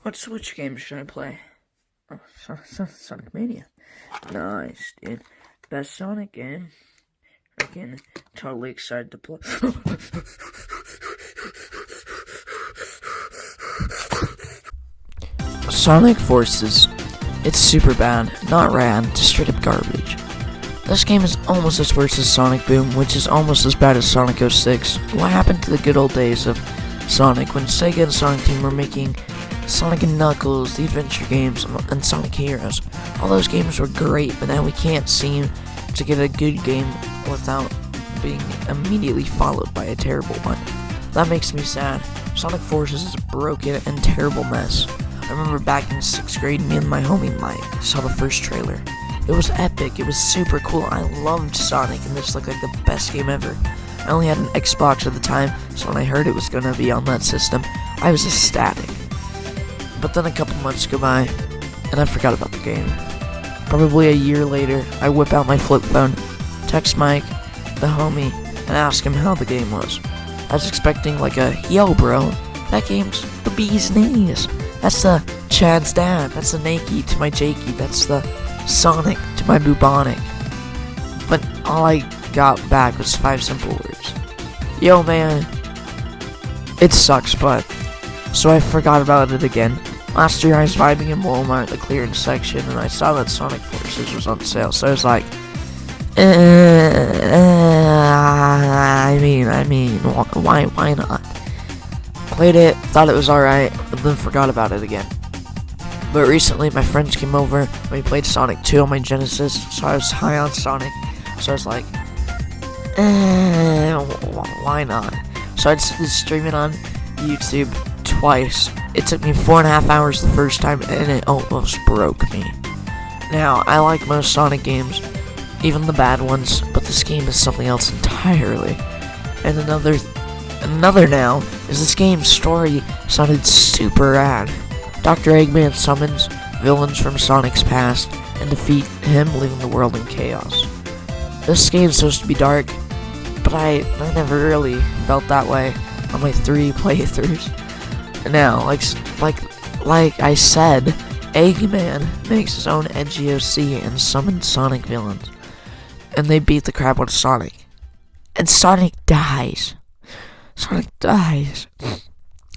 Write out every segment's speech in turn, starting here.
What Switch game should I play? Oh, Sonic Mania. Nice, dude. Best Sonic game. Freaking totally excited to play. Sonic Forces. It's super bad, not rad, just straight up garbage. This game is almost as worse as Sonic Boom, which is almost as bad as Sonic 06. What happened to the good old days of Sonic when Sega and Sonic Team were making Sonic and Knuckles, the adventure games, and Sonic Heroes? All those games were great, but now we can't seem to get a good game without being immediately followed by a terrible one. That makes me sad. Sonic Forces is a broken and terrible mess. I remember back in 6th grade, me and my homie Mike saw the first trailer. It was epic, it was super cool, I loved Sonic, and this looked like the best game ever. I only had an Xbox at the time, so when I heard it was gonna be on that system, I was ecstatic. But then a couple months go by, and I forgot about the game. Probably a year later, I whip out my flip phone, text Mike, the homie, and ask him how the game was. I was expecting like a, yo bro, that game's the bee's knees. That's the Chad's dad, that's the Nike to my Jakey, that's the Sonic to my Bubonic. But all I got back was 5 simple words. Yo man, it sucks, but... So I forgot about it again. Last year I was vibing in Walmart, the clearance section, and I saw that Sonic Forces was on sale, so I was like, why not? Played it, thought it was alright, and then forgot about it again. But recently my friends came over, and we played Sonic 2 on my Genesis, so I was high on Sonic, so I was like, why not? So I decided to stream it on YouTube twice. It took me 4.5 hours the first time, and it almost broke me. Now, I like most Sonic games, even the bad ones, but this game is something else entirely. And another now is this game's story sounded super rad. Dr. Eggman summons villains from Sonic's past and defeat him, leaving the world in chaos. This game's supposed to be dark, but I never really felt that way on my 3 playthroughs. Now, like I said, Eggman makes his own edgy OC and summons Sonic villains, and they beat the crap out of Sonic. And Sonic dies. Sonic dies.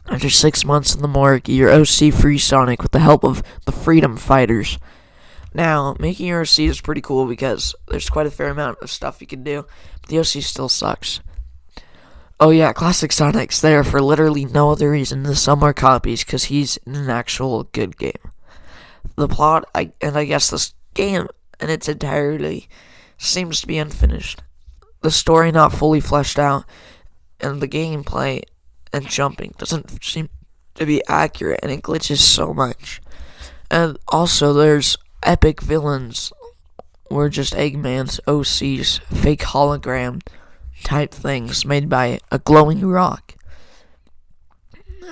After 6 months in the morgue, your OC frees Sonic with the help of the Freedom Fighters. Now, making your OC is pretty cool because there's quite a fair amount of stuff you can do, but the OC still sucks. Oh yeah, classic Sonic's there for literally no other reason than to sell more copies because he's in an actual good game. The plot, I guess this game in its entirety seems to be unfinished. The story not fully fleshed out, and the gameplay and jumping doesn't seem to be accurate, and it glitches so much. And also there's epic villains where just Eggman's OC's fake hologram type things made by a glowing rock.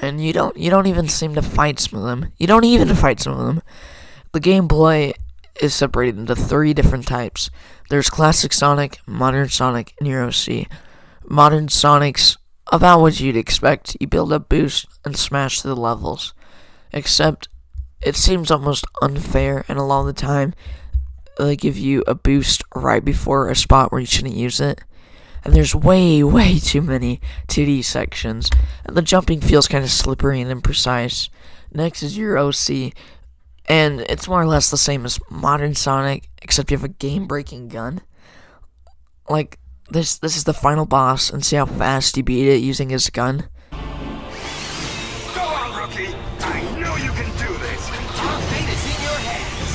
And you don't even seem to fight some of them. You don't even fight some of them. The gameplay is separated into 3 different types. There's classic Sonic, modern Sonic, and your OC. Modern Sonic's about what you'd expect. You build up boost and smash through the levels. Except it seems almost unfair, and a lot of the time they give you a boost right before a spot where you shouldn't use it. And there's way too many 2D sections, and the jumping feels kind of slippery and imprecise. Next is your OC, and it's more or less the same as modern Sonic, except you have a game-breaking gun. Like, this is the final boss, and see how fast you beat it using his gun? Go on, rookie! I know you can do this! Our fate is in your hands!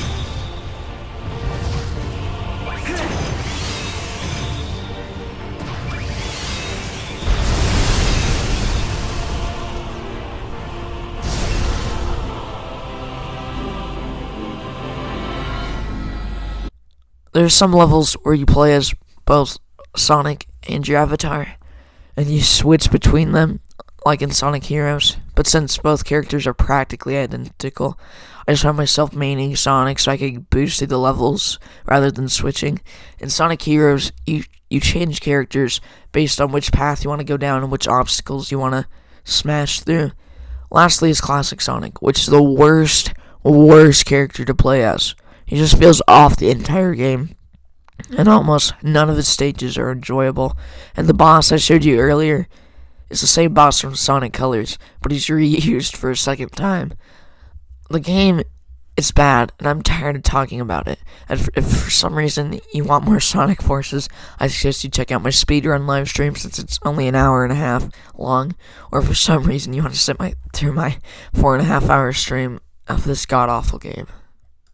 There's some levels where you play as both Sonic and your avatar, and you switch between them, like in Sonic Heroes. But since both characters are practically identical, I just found myself maining Sonic so I could boost through the levels rather than switching. In Sonic Heroes, you change characters based on which path you want to go down and which obstacles you want to smash through. Lastly is Classic Sonic, which is the worst character to play as. He just feels off the entire game, and almost none of his stages are enjoyable. And the boss I showed you earlier is the same boss from Sonic Colors, but he's reused for a second time. The game is bad, and I'm tired of talking about it. And if for some reason you want more Sonic Forces, I suggest you check out my speedrun live stream, since it's only an hour and a half long. Or if for some reason you want to sit through my 4.5 hour stream of this god-awful game.